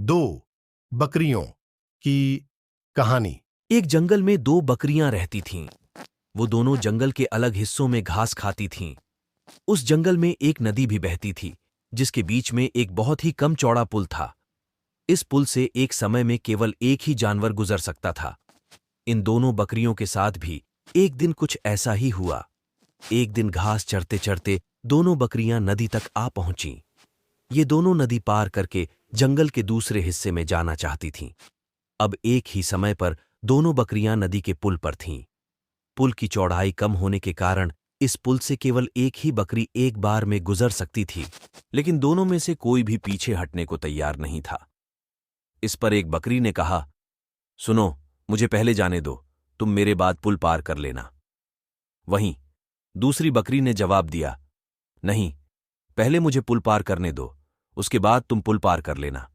दो बकरियों की कहानी। एक जंगल में दो बकरियां रहती थीं। वो दोनों जंगल के अलग हिस्सों में घास खाती थीं। उस जंगल में एक नदी भी बहती थी, जिसके बीच में एक बहुत ही कम चौड़ा पुल था। इस पुल से एक समय में केवल एक ही जानवर गुजर सकता था। इन दोनों बकरियों के साथ भी एक दिन कुछ ऐसा ही हुआ। एक दिन घास चरते चरते दोनों बकरियां नदी तक आ पहुंचीं। ये दोनों नदी पार करके जंगल के दूसरे हिस्से में जाना चाहती थीं। अब एक ही समय पर दोनों बकरियां नदी के पुल पर थीं। पुल की चौड़ाई कम होने के कारण इस पुल से केवल एक ही बकरी एक बार में गुजर सकती थी, लेकिन दोनों में से कोई भी पीछे हटने को तैयार नहीं था। इस पर एक बकरी ने कहा, सुनो, मुझे पहले जाने दो, तुम मेरे बाद पुल पार कर लेना। वहीं दूसरी बकरी ने जवाब दिया, नहीं, पहले मुझे पुल पार करने दो, उसके बाद तुम पुल पार कर लेना।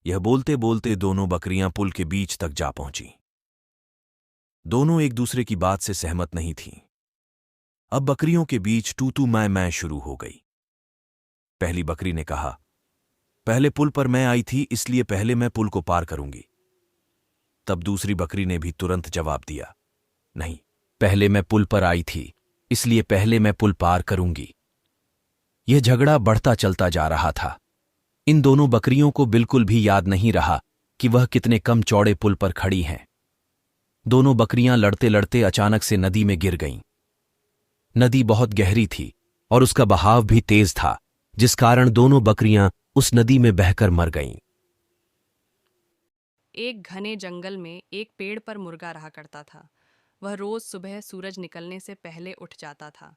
यह बोलते बोलते दोनों बकरियां पुल के बीच तक जा पहुंची। दोनों एक दूसरे की बात से सहमत नहीं थीं। अब बकरियों के बीच तू तू मैं शुरू हो गई। पहली बकरी ने कहा, पहले पुल पर मैं आई थी, इसलिए पहले मैं पुल को पार करूंगी। तब दूसरी बकरी ने भी तुरंत जवाब दिया, नहीं, पहले मैं पुल पर आई थी, इसलिए पहले मैं पुल पार करूंगी। यह झगड़ा बढ़ता चलता जा रहा था। इन दोनों बकरियों को बिल्कुल भी याद नहीं रहा कि वह कितने कम चौड़े पुल पर खड़ी हैं। दोनों बकरियां लड़ते लड़ते अचानक से नदी में गिर गईं। नदी बहुत गहरी थी और उसका बहाव भी तेज था, जिस कारण दोनों बकरियां उस नदी में बहकर मर गईं। एक घने जंगल में एक पेड़ पर मुर्गा रहा करता था। वह रोज सुबह सूरज निकलने से पहले उठ जाता था।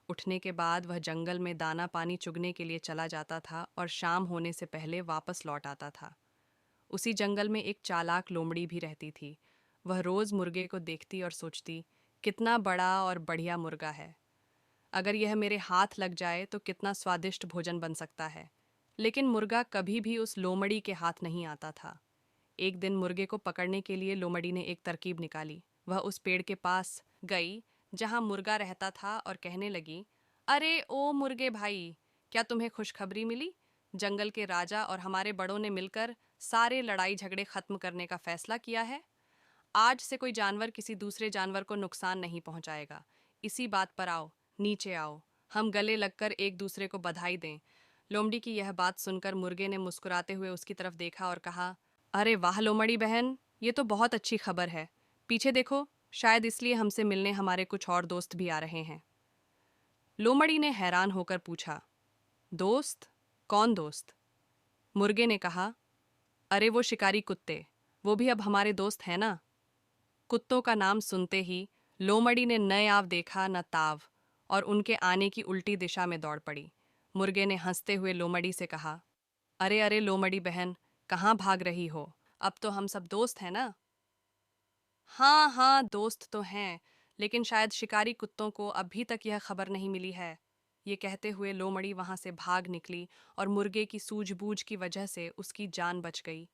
उठने के बाद वह जंगल में दाना पानी चुगने के लिए चला जाता था और शाम होने से पहले वापस लौट आता था। उसी जंगल में एक चालाक लोमड़ी भी रहती थी। वह रोज मुर्गे को देखती और सोचती, कितना बड़ा और बढ़िया मुर्गा है। अगर यह मेरे हाथ लग जाए तो कितना स्वादिष्ट भोजन बन सकता है। लेकिन मुर्गा कभी भी उस लोमड़ी के हाथ नहीं आता था। एक दिन मुर्गे को पकड़ने के लिए लोमड़ी ने एक तरकीब निकाली। वह उस पेड़ के पास गई जहां मुर्गा रहता था और कहने लगी, अरे ओ मुर्गे भाई, क्या तुम्हें खुशखबरी मिली? जंगल के राजा और हमारे बड़ों ने मिलकर सारे लड़ाई झगड़े खत्म करने का फैसला किया है। आज से कोई जानवर किसी दूसरे जानवर को नुकसान नहीं पहुंचाएगा। इसी बात पर आओ, नीचे आओ, हम गले लगकर एक दूसरे को बधाई दें। लोमड़ी की यह बात सुनकर मुर्गे ने मुस्कुराते हुए उसकी तरफ देखा और कहा, अरे वाह लोमड़ी बहन, ये तो बहुत अच्छी खबर है। पीछे देखो, शायद इसलिए हमसे मिलने हमारे कुछ और दोस्त भी आ रहे हैं। लोमड़ी ने हैरान होकर पूछा, दोस्त? कौन दोस्त? मुर्गे ने कहा, अरे वो शिकारी कुत्ते, वो भी अब हमारे दोस्त हैं ना। कुत्तों का नाम सुनते ही लोमड़ी ने न आव देखा न ताव और उनके आने की उल्टी दिशा में दौड़ पड़ी। मुर्गे ने हंसते हुए लोमड़ी से कहा, अरे अरे लोमड़ी बहन, कहाँ भाग रही हो? अब तो हम सब दोस्त हैं ना। हाँ हाँ, दोस्त तो हैं, लेकिन शायद शिकारी कुत्तों को अभी तक यह खबर नहीं मिली है। ये कहते हुए लोमड़ी वहां से भाग निकली और मुर्गे की सूझबूझ की वजह से उसकी जान बच गई।